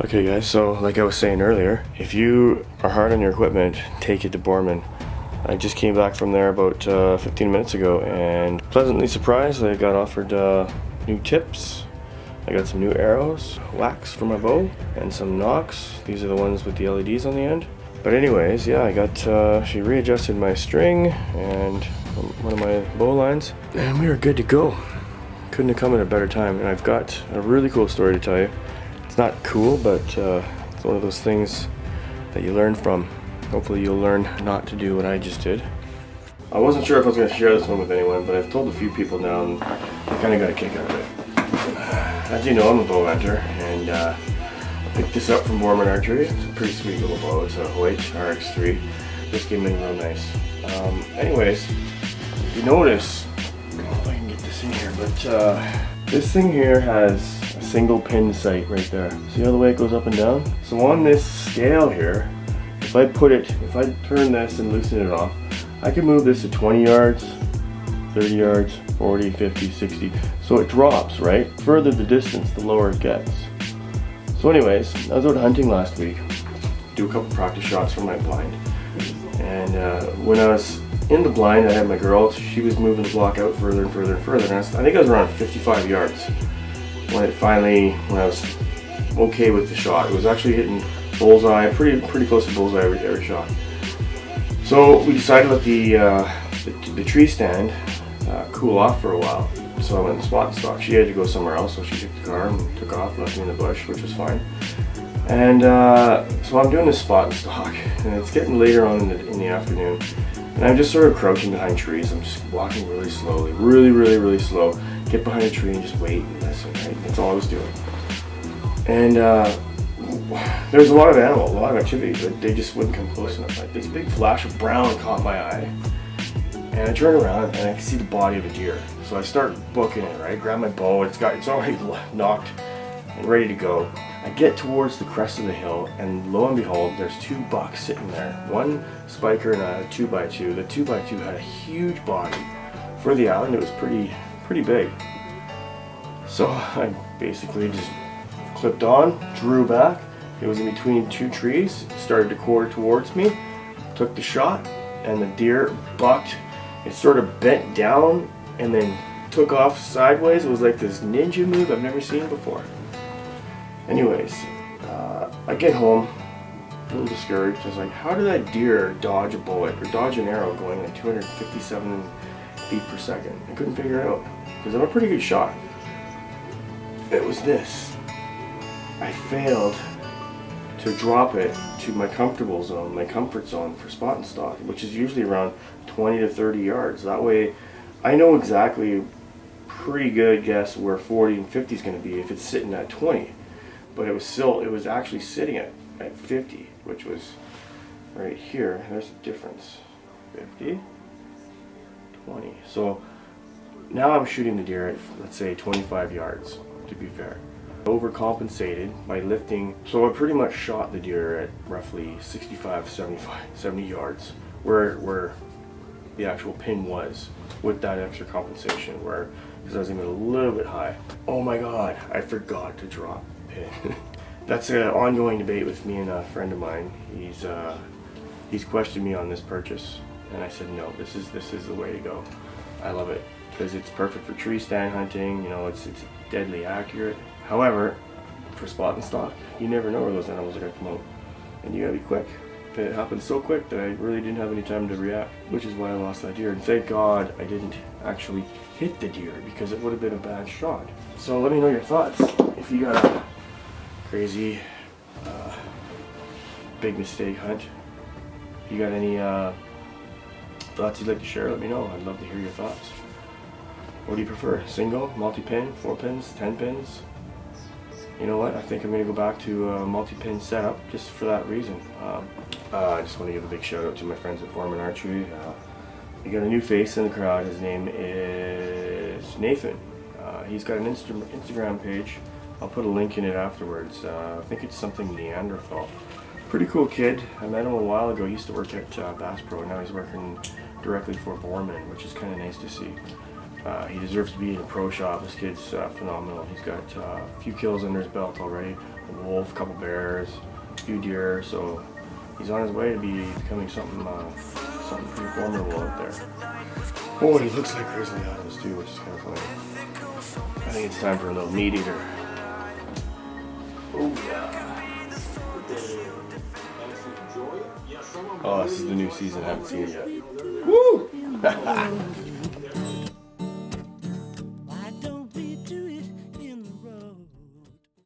Okay guys, so like I was saying earlier, if you are hard on your equipment, take it to Borman. I just came back from there about 15 minutes ago and pleasantly surprised. I got offered new tips. I got some new arrows, wax for my bow, and some nocks. These are the ones with the LEDs on the end. But anyways, yeah, I got, she readjusted my string and one of my bow lines, and we are good to go. Couldn't have come at a better time, and I've got a really cool story to tell you. It's not cool, but it's one of those things that you learn from. Hopefully you'll learn not to do what I just did. I wasn't sure if I was going to share this one with anyone, but I've told a few people now and I kind of got a kick out of it. As you know, I'm a bow hunter, and I picked this up from Borman Archery. It's a pretty sweet little bow. It's a Hoyt RX3. This came in real nice. Anyways, if you notice, I don't know if I can get this in here, but this thing here has a single pin sight right there. See how the way it goes up and down? So on this scale here, if I turn this and loosen it off, I can move this to 20 yards, 30 yards, 40, 50, 60. So it drops, right? Further the distance, the lower it gets. So anyways, I was out hunting last week, do a couple practice shots from my blind. And when I was in the blind, I had my girl, she was moving the block out further and further and further. And I think I was around 55 yards when I was okay with the shot. It was actually hitting bullseye, pretty close to bullseye every shot. So we decided to let the tree stand cool off for a while. So I went and spot and stock. She had to go somewhere else, so she took the car and took off, left me in the bush, which was fine. And so I'm doing this spot and stock, and it's getting later on in the afternoon, and I'm just sort of crouching behind trees. I'm just walking really slowly, really slow. Get behind a tree and just wait and listen. Right? That's all I was doing. And there's a lot of animals, a lot of activity, but they just wouldn't come close enough. Like this big flash of brown caught my eye, and I turn around and I can see the body of a deer. So I start booking it, right? Grab my bow, it's already knocked and ready to go. I get towards the crest of the hill, and lo and behold, there's two bucks sitting there. One spiker and a 2x2. The 2x2 had a huge body. For the island, it was pretty big. So I basically just clipped on, drew back. It was in between two trees, started to quarter towards me, took the shot, and the deer bucked. It sort of bent down and then took off sideways. It was like this ninja move I've never seen before. Anyways, I get home, a little discouraged. I was like, how did that deer dodge a bullet or dodge an arrow going at 257 feet per second? I couldn't figure it out because I'm a pretty good shot. It was this. I failed to drop it to my comfortable zone, my comfort zone for spot and stock, which is usually around 20 to 30 yards. That way I know exactly, pretty good guess where 40 and 50 is going to be if it's sitting at 20. But it was actually sitting at 50, which was right here. There's a difference. 50, 20. So now I'm shooting the deer at, let's say, 25 yards, to be fair. Overcompensated by lifting, so I pretty much shot the deer at roughly 65, 70 yards, where the actual pin was, with that extra compensation, because I was even a little bit high. Oh my god, I forgot to drop the pin. That's an ongoing debate with me and a friend of mine. He's questioned me on this purchase, and I said no, this is the way to go. I love it because it's perfect for tree stand hunting. You know, it's deadly accurate. However, for spot and stock, you never know where those animals are going to come out, and you gotta be quick. It happened so quick that I really didn't have any time to react, which is why I lost that deer. And thank God I didn't actually hit the deer, because it would have been a bad shot. So let me know your thoughts. If you got a crazy, big mistake hunt, if you got any thoughts you'd like to share, let me know. I'd love to hear your thoughts. What do you prefer? Single, multi-pin, 4 pins, 10 pins? You know what? I think I'm going to go back to a multi-pin setup just for that reason. I just want to give a big shout out to my friends at Borman Archery. We got a new face in the crowd. His name is Nathan. He's got an Instagram page. I'll put a link in it afterwards. I think it's something Neanderthal. Pretty cool kid. I met him a while ago. He used to work at Bass Pro, and now he's working directly for Borman, which is kind of nice to see. He deserves to be in a pro shop. This kid's phenomenal. He's got a few kills under his belt already. A wolf, a couple bears, a few deer. So he's on his way to becoming something pretty formidable out there. Oh, and he looks like Grizzly Adams too, which is kind of funny. I think it's time for a little meat eater. Oh yeah. Oh, this is the new season. I haven't seen it yet. Woo!